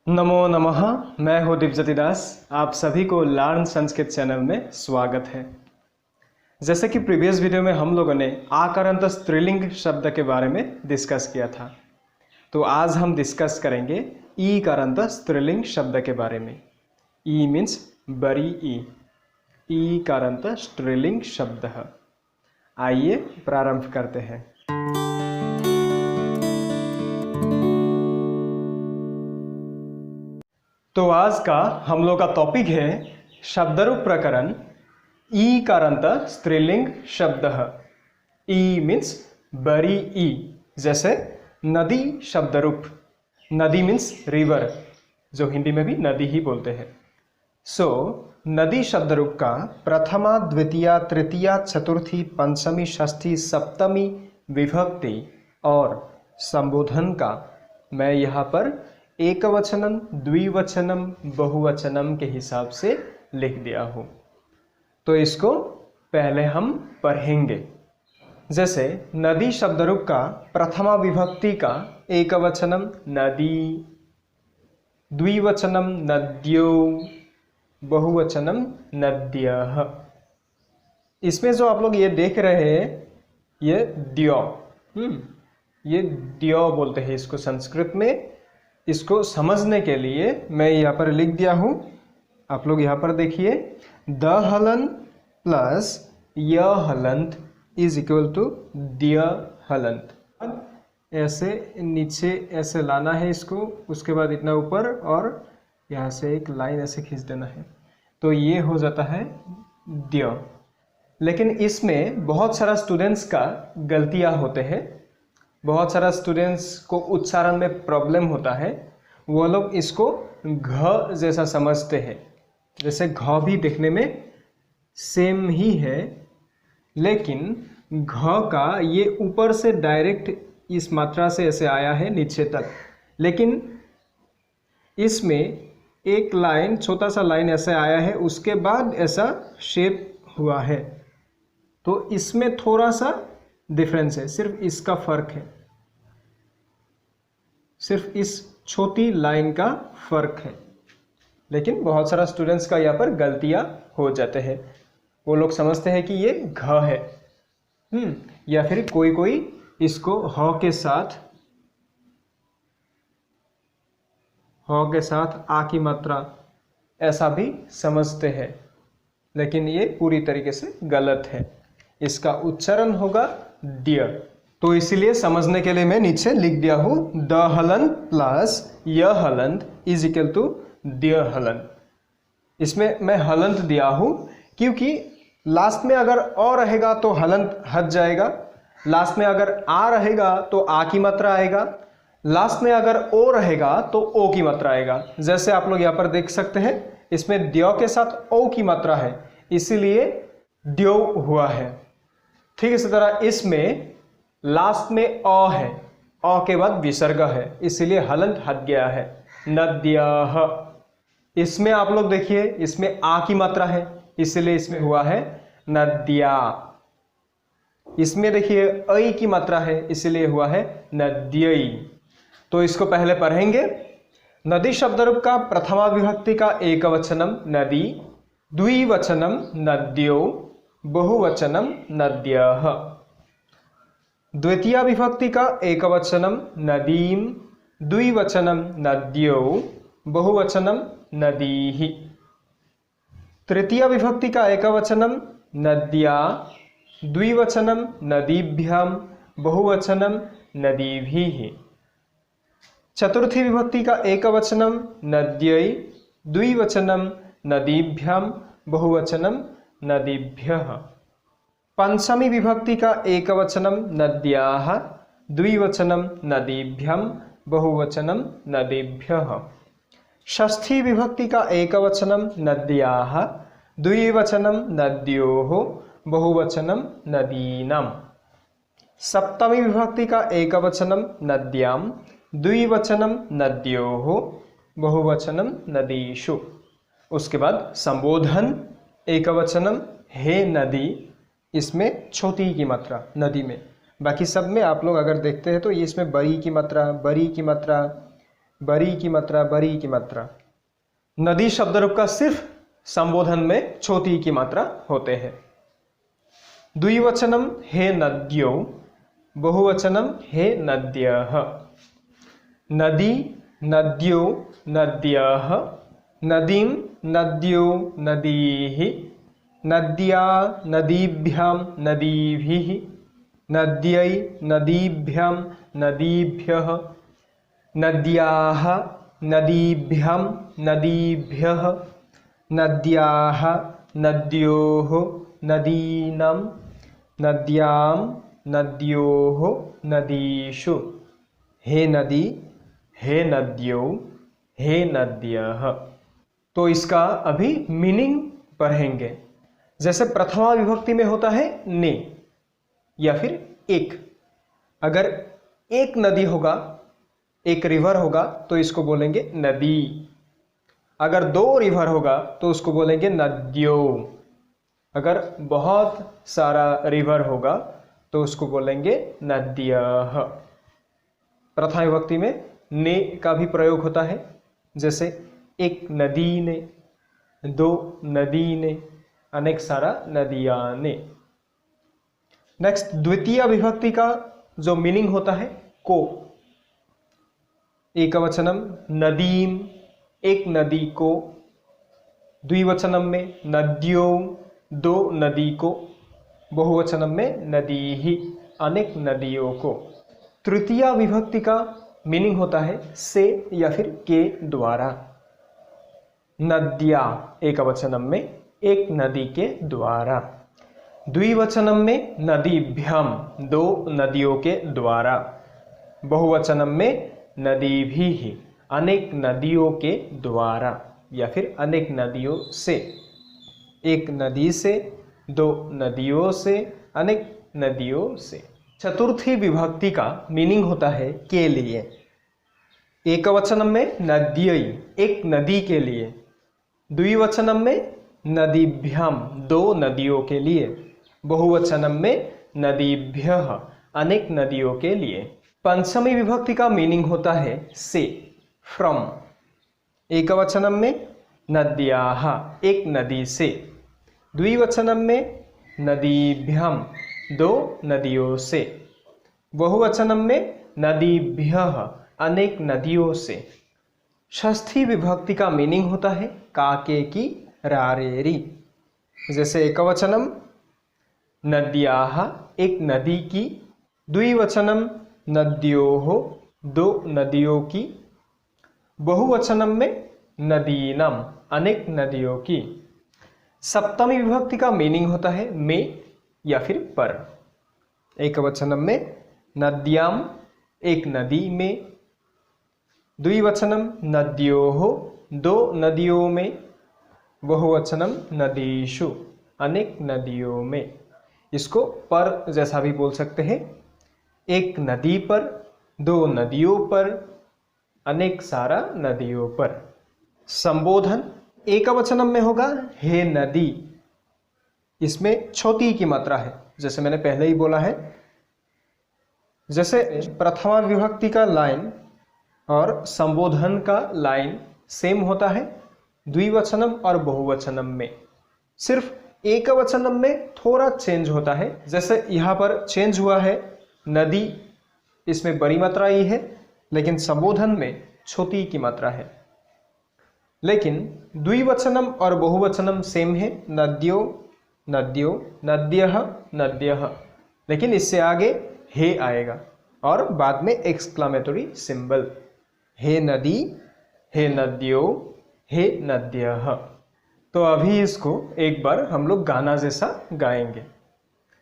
नमो नमः। मैं हूँ दिव्यज्योति दास। आप सभी को लर्न संस्कृत चैनल में स्वागत है। जैसे कि प्रीवियस वीडियो में हम लोगों ने आकारांत स्त्रीलिंग शब्द के बारे में डिस्कस किया था, तो आज हम डिस्कस करेंगे ईकारांत स्त्रीलिंग शब्द के बारे में। ई मीन्स बड़ी ई, ईकारांत स्त्रीलिंग शब्द। आइए प्रारंभ करते हैं। तो आज का हम लोग का टॉपिक है शब्दरूप प्रकरण ईकारांत स्त्रीलिंग शब्द। ई मीन्स बड़ी ई, जैसे नदी शब्दरूप। नदी मीन्स रिवर, जो हिंदी में भी नदी ही बोलते हैं। नदी शब्दरूप का प्रथमा, द्वितीया, तृतीया, चतुर्थी, पंचमी, षष्ठी, सप्तमी विभक्ति और संबोधन का मैं यहाँ पर एकवचनम, द्विवचनम, बहुवचनम के हिसाब से लिख दिया हूँ। तो इसको पहले हम पढ़ेंगे। जैसे नदी शब्दरूप का प्रथमा विभक्ति का एकवचनम नदी, द्विवचनम नद्यो, बहुवचनम नद्यः। इसमें जो आप लोग ये देख रहे हैं, ये द्यो, ये द्यो बोलते हैं इसको संस्कृत में। इसको समझने के लिए मैं यहाँ पर लिख दिया हूँ। आप लोग यहाँ पर देखिए, द हलन प्लस य हलंत इज इक्वल टू द्य हलंत। ऐसे नीचे ऐसे लाना है इसको, उसके बाद इतना ऊपर और यहाँ से एक लाइन ऐसे खींच देना है, तो ये हो जाता है द्य। लेकिन इसमें बहुत सारा स्टूडेंट्स का गलतियाँ होते हैं। बहुत सारा स्टूडेंट्स को उच्चारण में प्रॉब्लम होता है। वो लोग इसको घ जैसा समझते हैं। जैसे घ भी देखने में सेम ही है, लेकिन घ का ये ऊपर से डायरेक्ट इस मात्रा से ऐसे आया है नीचे तक, लेकिन इसमें एक लाइन, छोटा सा लाइन ऐसे आया है, उसके बाद ऐसा शेप हुआ है। तो इसमें थोड़ा सा डिफरेंस है, सिर्फ इसका फर्क है, सिर्फ इस छोटी लाइन का फर्क है। लेकिन बहुत सारा स्टूडेंट्स का यहाँ पर गलतियाँ हो जाते हैं। वो लोग समझते हैं कि ये घ है, या फिर कोई कोई इसको ह के साथ आ की मात्रा ऐसा भी समझते हैं, लेकिन ये पूरी तरीके से गलत है। इसका उच्चारण होगा द्य। तो इसीलिए समझने के लिए मैं नीचे लिख दिया हूँ द हलंत प्लस य हलंत इज इक्वल टू द्य हलंत। इसमें मैं हलंत दिया हूँ क्योंकि लास्ट में अगर अ रहेगा तो हलंत हट जाएगा, लास्ट में अगर आ रहेगा तो आ की मात्रा आएगा, लास्ट में अगर ओ रहेगा तो ओ की मात्रा आएगा। जैसे आप लोग यहाँ पर देख सकते हैं, इसमें द्यो के साथ ओ की मात्रा है, इसीलिए द्यो हुआ है। ठीक इसी तरह इसमें लास्ट में अ है, अ के बाद विसर्ग है, इसीलिए हलंत हट गया है, नद्यः। इसमें आप लोग देखिए, इसमें आ की मात्रा है, इसलिए इसमें हुआ है नद्या। इसमें देखिए ऐ की मात्रा है, इसलिए हुआ है नद्यै। तो इसको पहले पढ़ेंगे। नदी शब्दरूप का प्रथमा विभक्ति का एकवचनम नदी, द्विवचनम नद्यो, बहुवचनम नद्यः। द्वितीया विभक्ति का एकवचनम नदीम, द्विवचनम नद्यो, बहुवचनम नदीः। तृतीया विभक्ति का एकवचनम नद्या, द्विवचनम नदीभ्याम, बहुवचनम नदीभिः। चतुर्थी विभक्ति का एकवचनम नद्यै, द्विवचनम नदीभ्याम, बहुवचनम नदीभ्यः। पंचमी विभक्ति का एकवचनम नद्याः, द्विवचनम नदीभ्याम, बहुवचनम नदीभ्यः। षष्ठी विभक्ति का एकवचनम नद्याः, द्विवचनम नद्योः, बहुवचनम नदीनां। सप्तमी विभक्ति का एकवचनम नद्याम, द्विवचनम नद्योः, बहुवचनम नदीषु। उसके बाद संबोधन एकवचनम हे नदी, इसमें छोटी की मात्रा नदी में, बाकी सब में आप लोग अगर देखते हैं तो ये इसमें बड़ी की मात्रा, बड़ी की मात्रा, बरी की मात्रा, बरी की मात्रा। नदी शब्द रूप का सिर्फ संबोधन में छोटी की मात्रा होते हैं। द्विवचनम हे नद्यो, बहुवचनम हे नद्यः। नदी, नद्यो, नद्यः। नदीं, नद्यो, नदीः। नद्या, नदीभ्यां, नदीभिः। नद्यै, नदीभ्यां, नदीभ्यः। नद्याः, नदीभ्यां, नदीभ्यः। नद्याः, नद्योः, नदीनां। नद्यां, नद्योः, नदीषु। हे नदी, हे नद्यो, हे नद्यः। तो इसका अभी मीनिंग पढ़ेंगे। जैसे प्रथमा विभक्ति में होता है ने या फिर एक। अगर एक नदी होगा, एक रिवर होगा, तो इसको बोलेंगे नदी। अगर दो रिवर होगा तो उसको बोलेंगे नद्यो। अगर बहुत सारा रिवर होगा तो उसको बोलेंगे नद्यः। प्रथमा विभक्ति में ने का भी प्रयोग होता है, जैसे एक नदी ने, दो नदी ने, अनेक सारा नदियां ने। नेक्स्ट द्वितीय विभक्ति का जो मीनिंग होता है को। एकवचनम नदीम, एक नदी को। द्विवचनम में नद्यो, दो नदी को। बहुवचनम में नदी ही, अनेक नदियों को। तृतीय विभक्ति का मीनिंग होता है से या फिर के द्वारा। नद्या एकवचनम में, एक नदी के द्वारा। द्विवचनम में नदीभ्याम, दो नदियों के द्वारा। बहुवचनम में नदीभिः, अनेक नदियों के द्वारा या फिर अनेक नदियों से। एक नदी से, दो नदियों से, अनेक नदियों से। चतुर्थी विभक्ति का मीनिंग होता है के लिए। एकवचनम में नद्यै, एक नदी के लिए। द्विवचनम में नदीभ्याम, दो नदियों के लिए। बहुवचनम में नदीभ्यः, अनेक नदियों के लिए। पंचमी विभक्ति का मीनिंग होता है से, फ्रॉम। एकवचनम में नद्याः, एक नदी से। द्विवचनम में नदीभ्यां, दो नदियों से। बहुवचनम में नदीभ्यः, अनेक नदियों से। षष्ठी विभक्ति का मीनिंग होता है काके की, रारेरी। जैसे एकवचनम नद्याः, एक नदी की। द्विवचनम नद्योः, दो नदियों की। बहुवचनम में नदीनां, अनेक नदियों की। सप्तमी विभक्ति का मीनिंग होता है में या फिर पर। एकवचनम में नद्याम, एक नदी में। द्विवचनम नद्योः, दो नदियों में। बहुवचनम नदीषु, अनेक नदियों में। इसको पर जैसा भी बोल सकते हैं। एक नदी पर, दो नदियों पर, अनेक सारा नदियों पर। संबोधन एकवचनम में होगा हे नदी। इसमें छोटी की मात्रा है, जैसे मैंने पहले ही बोला है। जैसे प्रथमा विभक्ति का लाइन और संबोधन का लाइन सेम होता है द्विवचनम और बहुवचनम में। सिर्फ एकवचनम में थोड़ा चेंज होता है। जैसे यहाँ पर चेंज हुआ है, नदी इसमें बड़ी मात्रा ही है, लेकिन संबोधन में छोटी की मात्रा है। लेकिन द्विवचनम और बहुवचनम सेम है, नद्यो, नद्यो, नद्यः, नद्यः। लेकिन इससे आगे हे आएगा और बाद में एक्सक्लामेटरी सिंबल। हे नदी, हे नद्यो, हे नद्यः। तो अभी इसको एक बार हम लोग गाना जैसा गाएंगे।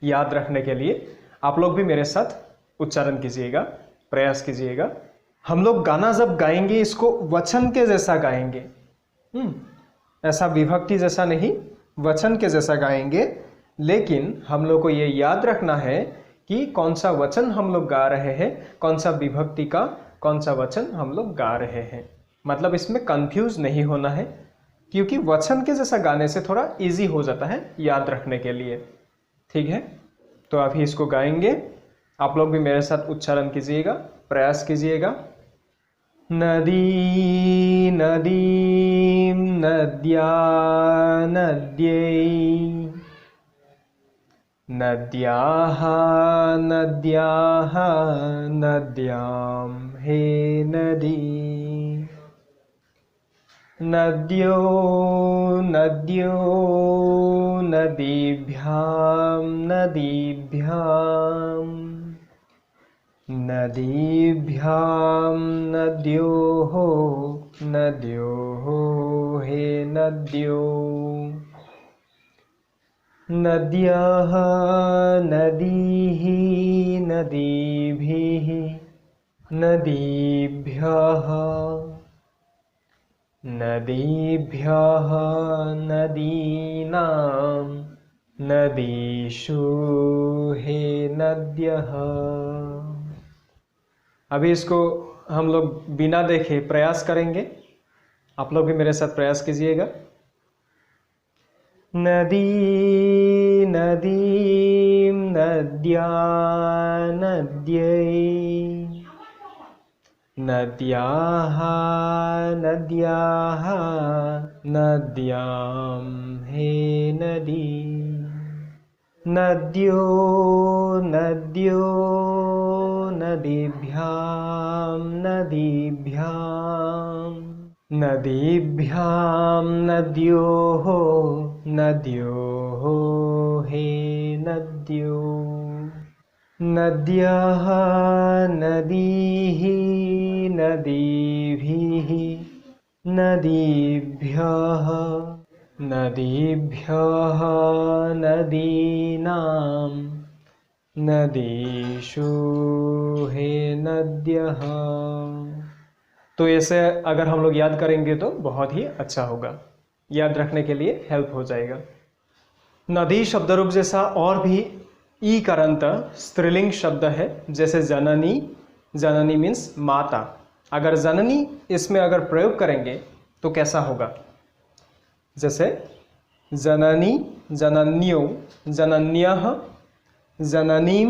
याद रखने के लिए आप लोग भी मेरे साथ उच्चारण कीजिएगा, प्रयास कीजिएगा। हम लोग गाना जब गाएंगे इसको वचन के जैसा गाएंगे। ऐसा विभक्ति जैसा नहीं, वचन के जैसा गाएंगे। लेकिन हम लोग को ये याद रखना है कि कौन सा वचन हम लोग गा रहे हैं, कौन सा विभक्ति का कौन सा वचन हम लोग गा रहे हैं। मतलब इसमें कंफ्यूज नहीं होना है, क्योंकि वचन के जैसा गाने से थोड़ा इजी हो जाता है याद रखने के लिए। ठीक है, तो अभी इसको गाएंगे। आप लोग भी मेरे साथ उच्चारण कीजिएगा, प्रयास कीजिएगा। नदी नदीं नद्या नद्यै नद्याः नद्याः नद्यां हे नदी नद्यो नद्यो नदीभ्यां नदीभ्यां नदीभ्यां नद्योः नद्योः हे नद्यो नद्याः नदीः नदीभिः नदीभ्यः नदीभ्यः नदीनां नदीषु हे नद्यः। अभी इसको हम लोग बिना देखे प्रयास करेंगे। आप लोग भी मेरे साथ प्रयास कीजिएगा। नदी नदीं नद्या नद्यै नद्याः नद्याः नद्यां हे नदी नद्यो नद्यो नदीभ्यां नदीभ्यां नदीभ्यां नद्योः नद्योः हे नद्यो नद्याः नदीः नदीभिः नदीभ्यः नदीभ्यः नदीनां नदीषु हे नद्यः। तो ऐसे अगर हम लोग याद करेंगे तो बहुत ही अच्छा होगा, याद रखने के लिए हेल्प हो जाएगा। नदी शब्द रूप जैसा और भी ई करंत स्त्रीलिंग शब्द है, जैसे जननी। जननी मीन्स माता। अगर जननी इसमें अगर प्रयोग करेंगे तो कैसा होगा? जैसे जननी जनन्यो जनन्यः जननीं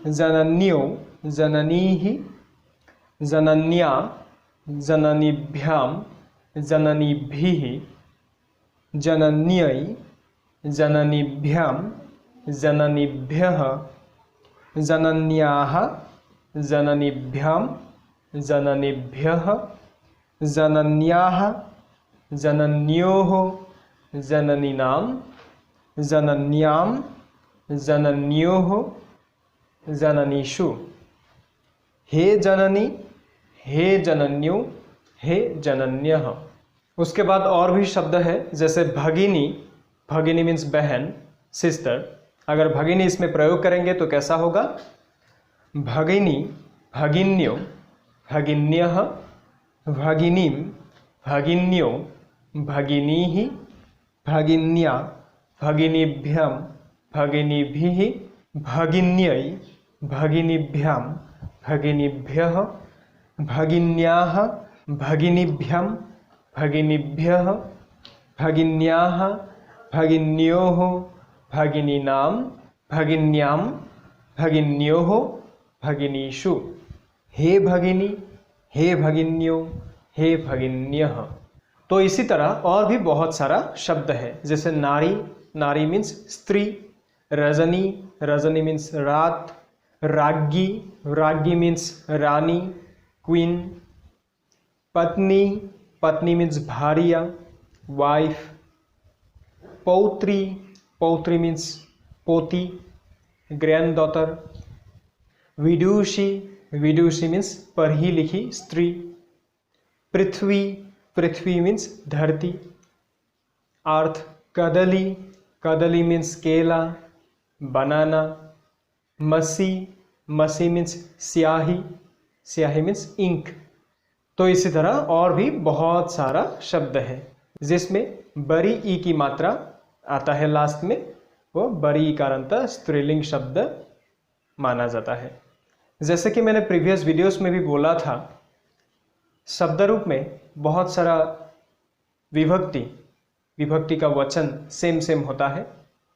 जनन्यो जननीः जनन्या जननीभ्यां जननीभिः जनन्यै जननीभ्यां जननीभ्यः जनन्याः जननीभ्यां जननीभ्यः जनन्याः जनन्योः जननीनां जनन्यां जनन्योः जननीषु हे जननी हे जनन्यो हे जनन्यः। उसके बाद और भी शब्द है, जैसे भगिनी। भगिनी मीन्स बहन, सिस्टर। अगर भगिनी इसमें प्रयोग करेंगे तो कैसा होगा? भगिनी भगिन्यो भगिन्यः भगिनीं भगिन्यो भगिनीः भगिन्या भगिनीभ्यां भगिनीभिः भगिन्यै भगिनीभ्यां भगिनीभ्यः भगिन्याः भगिनीभ्यां भगिनीभ्यः भगिन्याः भगिन्योः भगिनीनां भगिन्यां भगिन्योः भगिनीषु हे भगिनी हे भगिन्यो हे भगिन्यः। तो इसी तरह और भी बहुत सारा शब्द है, जैसे नारी। नारी मीन्स स्त्री। रजनी। रजनी मीन्स रात। राज्ञी। राज्ञी मीन्स रानी, क्वीन। पत्नी। पत्नी मीन्स भार्या, वाइफ। पौत्री। पौत्री मीन्स पोती, ग्रैंड डॉटर। विदुषी। विदुषी मीन्स पढ़ी लिखी स्त्री। पृथ्वी। पृथ्वी मीन्स धरती, अर्थ। कदली। कदली मीन्स केला, बनाना। मसी। मसी मीन्स स्याही, स्याही मीन्स इंक। तो इसी तरह और भी बहुत सारा शब्द है, जिसमें बड़ी ई की मात्रा आता है लास्ट में, वो बड़ी इकारांत स्त्रीलिंग शब्द माना जाता है। जैसे कि मैंने प्रीवियस वीडियोस में भी बोला था, शब्द रूप में बहुत सारा विभक्ति का वचन सेम होता है,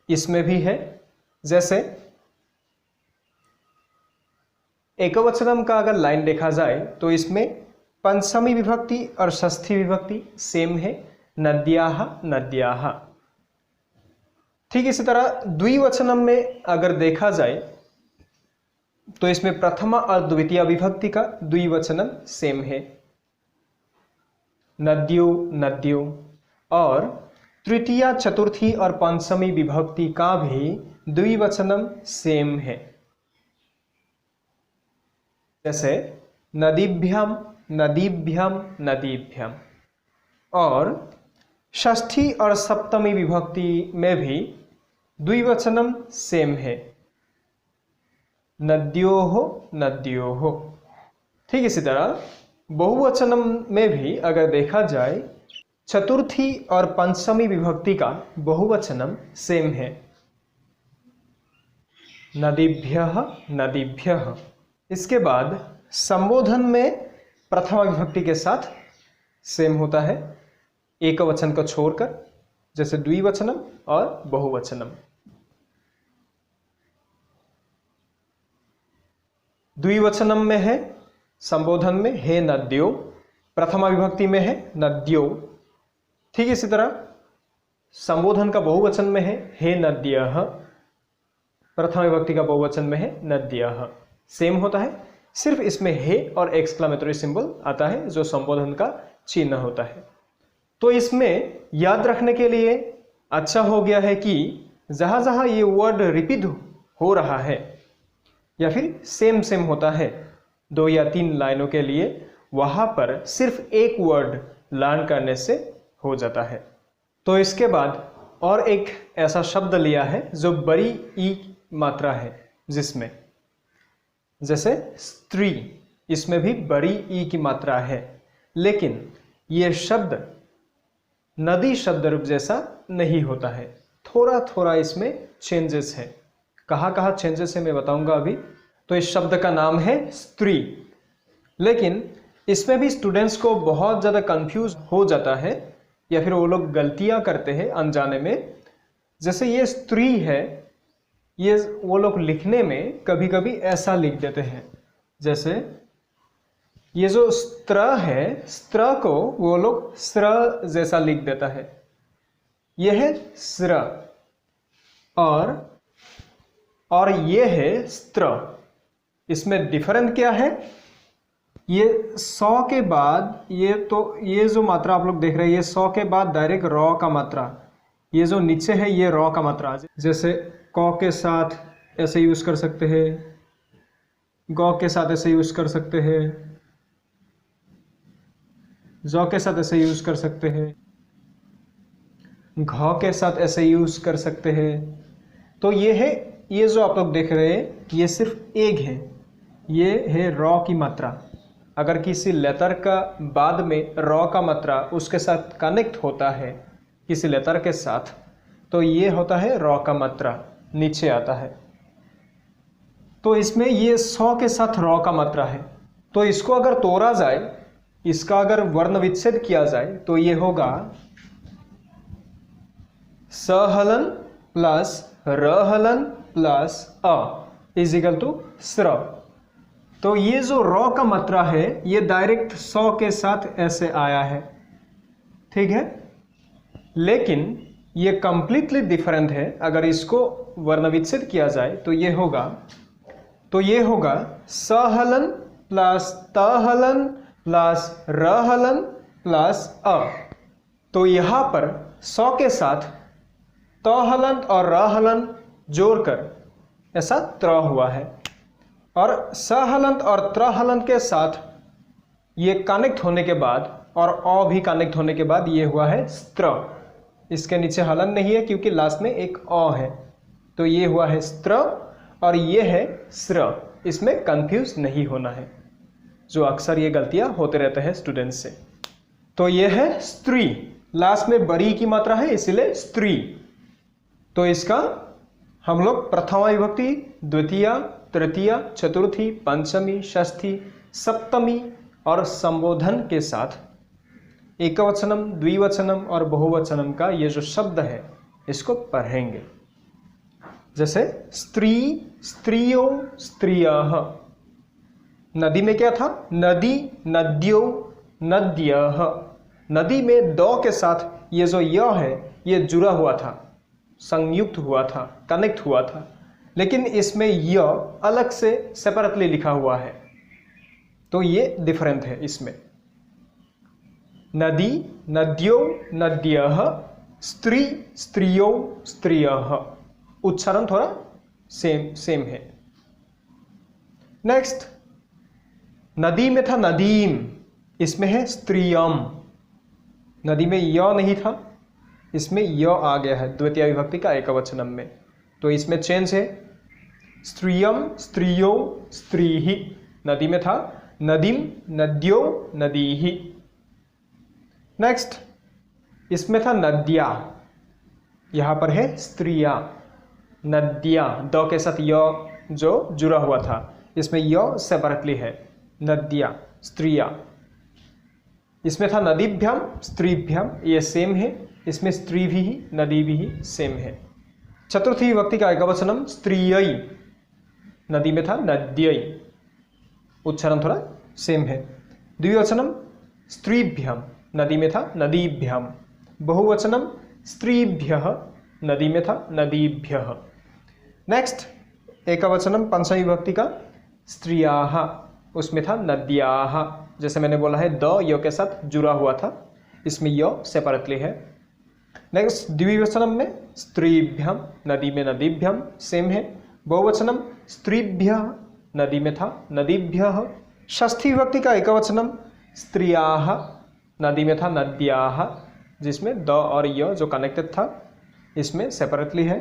इसमें भी है। जैसे एकवचनम का अगर लाइन देखा जाए तो इसमें पंचमी विभक्ति और षष्ठी विभक्ति सेम है, नद्याः नद्याः। ठीक इसी तरह द्विवचनम में अगर देखा जाए तो इसमें प्रथमा और द्वितीय विभक्ति का द्विवचनम सेम है, नद्यो नद्यो। और तृतीया, चतुर्थी और पंचमी विभक्ति का भी द्विवचनम सेम है, जैसे नदीभ्याम नदीभ्याम नदीभ्याम। और षष्ठी और सप्तमी विभक्ति में भी द्विवचनम सेम है, नद्योः नद्योः। ठीक इसी तरह बहुवचनम में भी अगर देखा जाए चतुर्थी और पंचमी विभक्ति का बहुवचनम सेम है, नदीभ्यः नदीभ्यः। इसके बाद संबोधन में प्रथमा विभक्ति के साथ सेम होता है, एक वचन को छोड़कर, जैसे द्विवचनम और बहुवचनम। द्विवचनम में है संबोधन में हे नद्यो, प्रथमा विभक्ति में है नद्यो। ठीक इसी तरह संबोधन का बहुवचन में है हे नद्यः, प्रथमा विभक्ति का बहुवचन में है नद्यः। सेम होता है, सिर्फ इसमें हे और एक्सक्लेमेटरी सिंबल आता है जो संबोधन का चिन्ह होता है। तो इसमें याद रखने के लिए अच्छा हो गया है कि जहां जहां ये वर्ड रिपीट हो रहा है या फिर सेम सेम होता है 2 या 3 लाइनों के लिए, वहां पर सिर्फ एक वर्ड लर्न करने से हो जाता है। तो इसके बाद और एक ऐसा शब्द लिया है जो बड़ी ई मात्रा है, जिसमें जैसे स्त्री, इसमें भी बड़ी ई की मात्रा है, लेकिन ये शब्द नदी शब्द रूप जैसा नहीं होता है, थोड़ा थोड़ा इसमें चेंजेस है। कहाँ कहाँ चेंजेस है मैं बताऊंगा अभी। तो इस शब्द का नाम है स्त्री, लेकिन इसमें भी स्टूडेंट्स को बहुत ज़्यादा कंफ्यूज हो जाता है या फिर वो लोग गलतियां करते हैं अनजाने में। जैसे ये स्त्री है, ये वो लोग लिखने में कभी कभी ऐसा लिख देते हैं, जैसे ये जो स्त्र है, स्त्र को वो लोग स्र जैसा लिख देता है, यह है स्र, और ये है स्त्र। इसमें डिफरेंट क्या है, ये 100 के बाद ये जो मात्रा आप लोग देख रहे हैं, ये 100 के बाद डायरेक्ट रॉ का मात्रा, ये जो नीचे है ये रॉ का मात्रा। जैसे क के साथ ऐसे यूज कर सकते हैं, ग के साथ ऐसे यूज कर सकते हैं, ज के साथ ऐसे यूज कर सकते हैं, घ के साथ ऐसे यूज कर सकते हैं। तो ये है, ये जो आप लोग देख रहे हैं ये सिर्फ एक है, ये है रॉ की मात्रा। अगर किसी लेटर का बाद में रॉ का मात्रा उसके साथ कनेक्ट होता है किसी लेटर के साथ, तो ये होता है रॉ का मात्रा, नीचे आता है। तो इसमें ये 100 के साथ रॉ का मात्रा है, तो इसको अगर तोड़ा जाए, इसका अगर वर्ण विच्छेद किया जाए तो ये होगा सहलन प्लस रहलन plus a is equal to स्र। तो ये जो रॉ का मात्रा है ये डायरेक्ट 100 के साथ ऐसे आया है, ठीक है, लेकिन ये कंप्लीटली डिफरेंट है। अगर इसको वर्ण विच्छेद किया जाए तो ये होगा सहलन प्लस तहलन प्लस रहलन प्लस अ। तो यहाँ पर 100 के साथ तहलन और रहलन जोड़कर ऐसा त्र हुआ है, और सहलंत और त्रहलंत के साथ ये कनेक्ट होने के बाद और अ भी कनेक्ट होने के बाद ये हुआ है स्त्र। इसके नीचे हलन नहीं है क्योंकि लास्ट में एक अ है, तो ये हुआ है स्त्र और ये है स्र। इसमें कंफ्यूज नहीं होना है, जो अक्सर ये गलतियां होते रहते हैं स्टूडेंट्स से। तो ये है स्त्री, लास्ट में बड़ी की मात्रा है इसीलिए स्त्री। तो इसका हम लोग प्रथमा विभक्ति, द्वितीया, तृतीया, चतुर्थी, पंचमी, षष्ठी, सप्तमी और संबोधन के साथ एकवचनम, द्विवचनम और बहुवचनम का ये जो शब्द है इसको पढ़ेंगे। जैसे स्त्री, स्त्रियों, स्त्रियः। नदी में क्या था, नदी, नद्यों, नद्यः। नदी में द के साथ ये जो य है ये जुड़ा हुआ था, संयुक्त हुआ था, कनेक्ट हुआ था, लेकिन इसमें य अलग से सेपरेटली लिखा हुआ है, तो ये डिफरेंट है इसमें। नदी, नद्यो, नद्यः, स्त्री, स्त्रियो, स्त्रियः। उच्चारण थोड़ा सेम है। नेक्स्ट, नदी में था नदीम, इसमें है स्त्रियम। नदी में य नहीं था, इसमें य आ गया है द्वितीय विभक्ति का एकवचनम में, तो इसमें चेंज है। स्त्रियम, स्त्रियो, स्त्रीः। नदी में था नदीम, नद्यो, नदीः। नेक्स्ट, इसमें था नद्या, यहां पर है स्त्रिया। नद्या, द के साथ य जो जुड़ा हुआ था, इसमें य सेपरेटली है, नद्या, स्त्रिया। इसमें था नदीभ्याम, स्त्रीभ्याम, ये सेम है, इसमें स्त्री भी ही, नदी भी ही सेम है। चतुर्थी विभक्ति का एकवचनम स्त्रियै, नदी में था नद्यै, उच्चारण थोड़ा सेम है। द्विवचनम स्त्रीभ्याम, नदी में था नदीभ्याम। बहुवचनम स्त्रीभ्यः, नदी में था नदीभ्यः। नेक्स्ट, एकवचनम पंचमी विभक्ति का स्त्रियाः, उसमें था नद्याः। जैसे मैंने बोला है द य के साथ जुड़ा हुआ था, इसमें य सेपरेटली है। नेक्स्ट, द्विवचनम में स्त्रीभ्याम, नदी में नदीभ्याम, सेम है। बहुवचनम स्त्रीभ्यः, नदी में था नदीभ्यः। षष्ठी विभक्ति का एकवचनम स्त्रियाः, नदी में था नद्याः, जिसमें द और य जो कनेक्टेड था इसमें सेपरेटली है।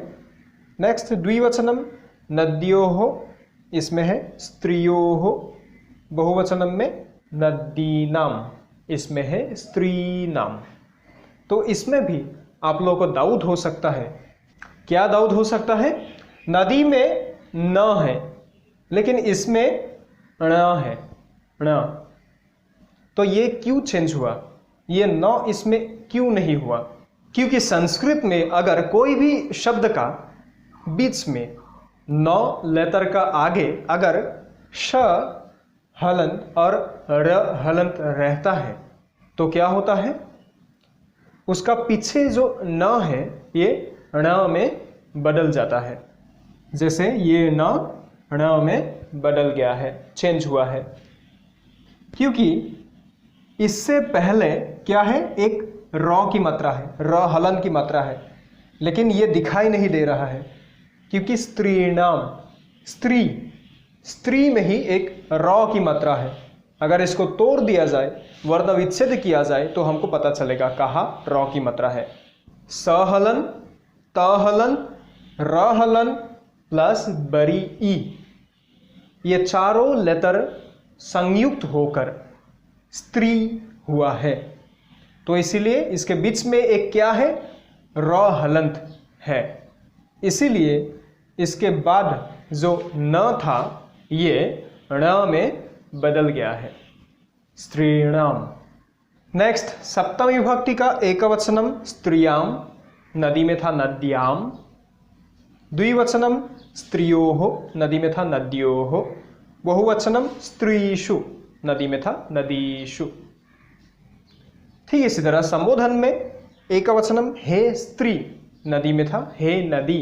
नेक्स्ट, द्विवचनम नद्योः, इसमें है स्त्रियोः। बहुवचनम में नदीनाम, इसमें है स्त्रीनाम। तो इसमें भी आप लोगों को डाउट हो सकता है। क्या डाउट हो सकता है? नदी में न है लेकिन इसमें ण है, ण, तो ये क्यों चेंज हुआ? ये न इसमें क्यों नहीं हुआ? क्योंकि संस्कृत में अगर कोई भी शब्द का बीच में न लेटर का आगे अगर श हलंत और र हलंत रहता है तो क्या होता है? उसका पीछे जो न है ये ण में बदल जाता है। जैसे ये न ण में बदल गया है, चेंज हुआ है, क्योंकि इससे पहले क्या है? एक र की मात्रा है, र हलन की मात्रा है, लेकिन ये दिखाई नहीं दे रहा है क्योंकि स्त्रीणाम, स्त्री, स्त्री में ही एक र की मात्रा है। अगर इसको तोड़ दिया जाए, वर्ण विच्छेद किया जाए तो हमको पता चलेगा कहाँ र की मात्रा है। सहलन, तहलन, रहलन प्लस बरी ई, ये चारों लेटर संयुक्त होकर स्त्री हुआ है, तो इसीलिए इसके बीच में एक क्या है? र हलंत है। इसीलिए इसके बाद जो न था ये ण में बदल गया है, स्त्रीणाम। नेक्स्ट, सप्तमी विभक्ति का एकवचनम स्त्रियाम, नदी में था नद्याम। द्विवचनम स्त्रियोः, नदी में था नद्योः। बहुवचनम स्त्रीषु, नदी में था नदीषु। ठीक इसी तरह संबोधन में एकवचनम हे स्त्री, नदी में था हे नदी।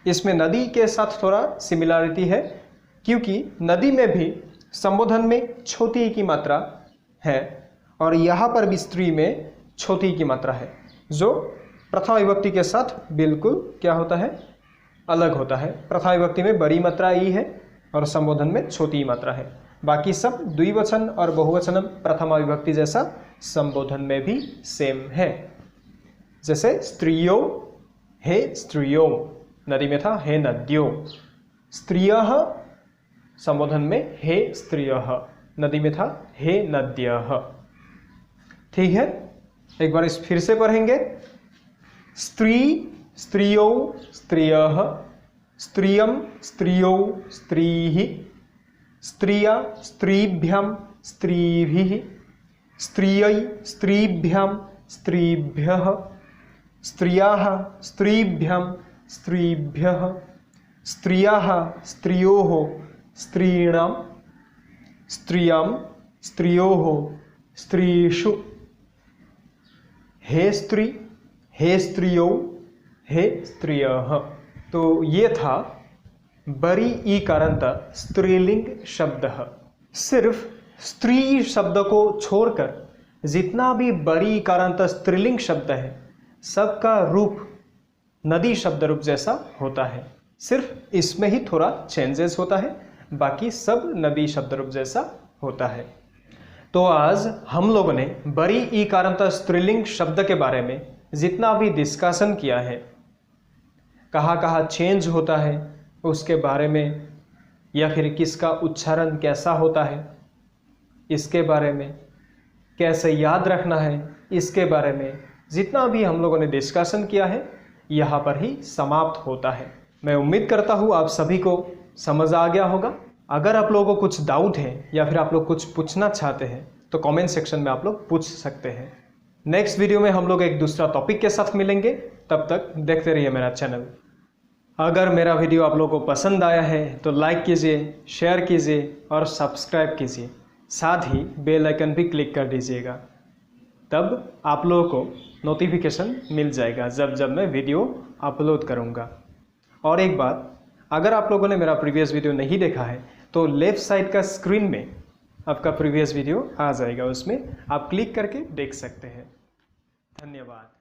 इसमें नदी के साथ थोड़ा सिमिलरिटी है क्योंकि नदी में भी संबोधन में छोटी की मात्रा है और यहाँ पर भी स्त्री में छोटी की मात्रा है, जो प्रथमा विभक्ति के साथ बिल्कुल क्या होता है? अलग होता है। प्रथमा विभक्ति में बड़ी मात्रा ई है और संबोधन में छोटी मात्रा है। बाकी सब द्विवचन और बहुवचन प्रथमा विभक्ति जैसा संबोधन में भी सेम है। जैसे स्त्रियो, हे स्त्रियो, नदी में था हे नद्यो। स्त्रियः, संबोधन में हे स्त्रियः, नदी में था हे नद्यः। ठीक है, एक बार इस फिर से पढ़ेंगे। स्त्री, स्त्रियो, स्त्रियः। स्त्रियम, स्त्रियो, स्त्रीः। स्त्रिया, स्त्रीभ्याम, स्त्रीभिः। स्त्रियै, स्त्रीभ्यां, स्त्रीभ्यः। स्त्रियाः, स्त्रीभ्यां, स्त्रीभ्यः। स्त्रियाः, स्त्रियोः, स्त्रीणां। स्त्रियां, स्त्रियोः, स्त्रीषु, हे स्त्री, हे स्त्रियों, हे स्त्रियः। तो ये था बरी ईकारांत स्त्रीलिंग शब्द। सिर्फ स्त्री शब्द को छोड़कर जितना भी बरी ईकारांत स्त्रीलिंग शब्द है सबका रूप नदी शब्द रूप जैसा होता है। सिर्फ इसमें ही थोड़ा चेंजेस होता है, बाकी सब नदी शब्द रूप जैसा होता है। तो आज हम लोगों ने बरी ईकारांत स्त्रीलिंग शब्द के बारे में जितना भी डिस्कशन किया है, कहाँ कहाँ चेंज होता है उसके बारे में, या फिर किसका उच्चारण कैसा होता है इसके बारे में, कैसे याद रखना है इसके बारे में, जितना भी हम लोगों ने डिस्कशन किया है यहाँ पर ही समाप्त होता है। मैं उम्मीद करता हूँ आप सभी को समझ आ गया होगा। अगर आप लोगों को कुछ डाउट है या फिर आप लोग कुछ पूछना चाहते हैं तो कमेंट सेक्शन में आप लोग पूछ सकते हैं। नेक्स्ट वीडियो में हम लोग एक दूसरा टॉपिक के साथ मिलेंगे, तब तक देखते रहिए मेरा चैनल। अगर मेरा वीडियो आप लोगों को पसंद आया है तो लाइक कीजिए, शेयर कीजिए और सब्सक्राइब कीजिए। साथ ही बेल आइकन भी क्लिक कर दीजिएगा, तब आप लोगों को नोटिफिकेशन मिल जाएगा जब जब मैं वीडियो अपलोड करूँगा। और एक बात, अगर आप लोगों ने मेरा प्रीवियस वीडियो नहीं देखा है तो लेफ़्ट साइड का स्क्रीन में आपका प्रीवियस वीडियो आ जाएगा, उसमें आप क्लिक करके देख सकते हैं। धन्यवाद।